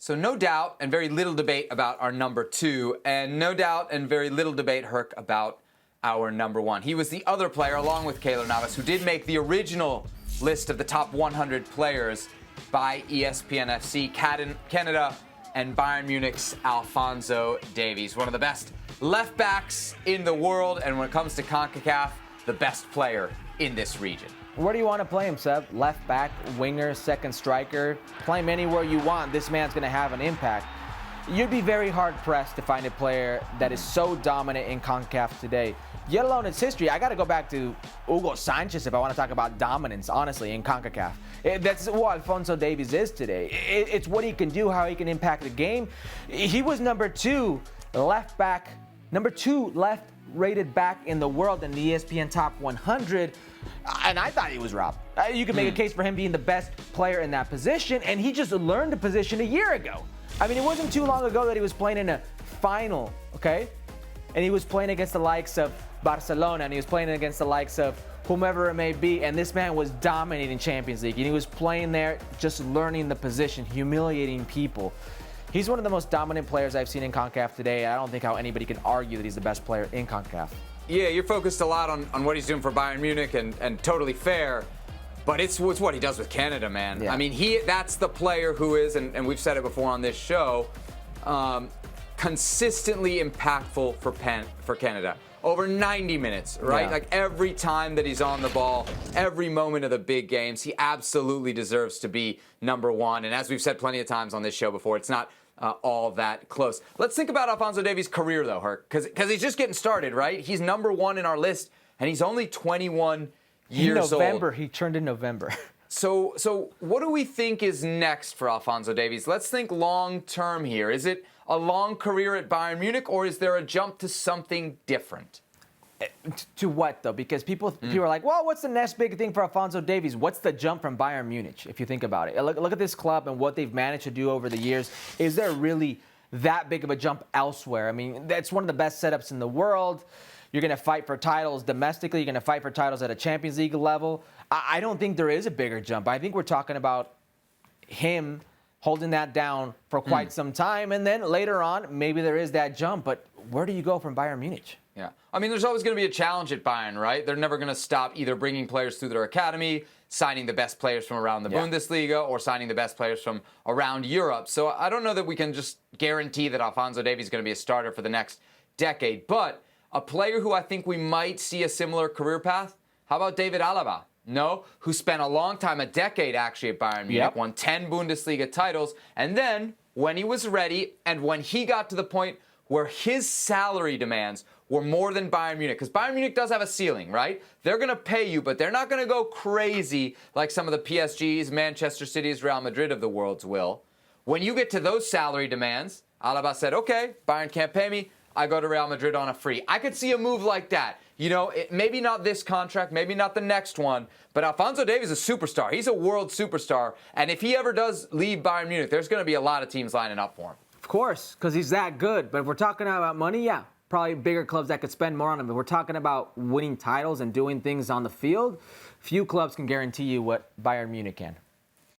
So no doubt and very little debate about our number 2, and no doubt and very little debate, Herc, about our number 1. He was the other player, along with Keylor Navas, who did make the original list of the top 100 players by ESPN FC, Canada, and Bayern Munich's Alphonso Davies. One of the best left backs in the world, and when it comes to CONCACAF, the best player in this region. Where do you want to play him, Seb? Left back, winger, second striker. Play him anywhere you want. This man's going to have an impact. You'd be very hard-pressed to find a player that is so dominant in CONCACAF today, yet alone its history. I got to go back to Hugo Sanchez if I want to talk about dominance, honestly, in CONCACAF. That's what Alphonso Davies is today. It's what he can do, how he can impact the game. He was number 2 left back, number 2 left-rated back in the world in the ESPN Top 100, and I thought he was robbed. You could make a case for him being the best player in that position, and he just learned the position a year ago. I mean, it wasn't too long ago that he was playing in a final, okay? And he was playing against the likes of Barcelona, and he was playing against the likes of whomever it may be, and this man was dominating Champions League, and he was playing there just learning the position, humiliating people. He's one of the most dominant players I've seen in CONCACAF today. I don't think how anybody can argue that he's the best player in CONCACAF. Yeah, you're focused a lot on what he's doing for Bayern Munich, and totally fair. But it's what he does with Canada, man. Yeah. I mean, that's the player who is, and we've said it before on this show, consistently impactful for Canada. Over 90 minutes, right? Yeah. Like every time that he's on the ball, every moment of the big games, he absolutely deserves to be number 1. And as we've said plenty of times on this show before, it's not all that close. Let's think about Alphonso Davies' career, though, Herc, because he's just getting started, right? He's number 1 in our list, and he's only 21 years old. He turned in November. So what do we think is next for Alphonso Davies? Let's think long-term here. Is it a long career at Bayern Munich, or is there a jump to something different? To what, though? Because people are like, well, what's the next big thing for Alphonso Davies? What's the jump from Bayern Munich, if you think about it? Look at this club and what they've managed to do over the years. Is there really that big of a jump elsewhere? I mean, that's one of the best setups in the world. You're going to fight for titles domestically. You're going to fight for titles at a Champions League level. I don't think there is a bigger jump. I think we're talking about him holding that down for quite some time, and then later on, maybe there is that jump. But where do you go from Bayern Munich? Yeah. I mean, there's always going to be a challenge at Bayern, right? They're never going to stop either bringing players through their academy, signing the best players from around the Bundesliga, or signing the best players from around Europe. So I don't know that we can just guarantee that Alphonso Davies is going to be a starter for the next decade. But a player who I think we might see a similar career path, how about David Alaba? No, who spent a long time, a decade actually at Bayern Munich, won 10 Bundesliga titles, and then when he was ready and when he got to the point where his salary demands were more than Bayern Munich, because Bayern Munich does have a ceiling, right? They're going to pay you, but they're not going to go crazy like some of the PSGs, Manchester Cities, Real Madrid of the world's will. When you get to those salary demands, Alaba said, okay, Bayern can't pay me, I go to Real Madrid on a free. I could see a move like that. You know, maybe not this contract, maybe not the next one, but Alphonso Davies is a superstar. He's a world superstar, and if he ever does leave Bayern Munich, there's going to be a lot of teams lining up for him. Of course, because he's that good. But if we're talking about money, yeah, probably bigger clubs that could spend more on him. If we're talking about winning titles and doing things on the field, few clubs can guarantee you what Bayern Munich can.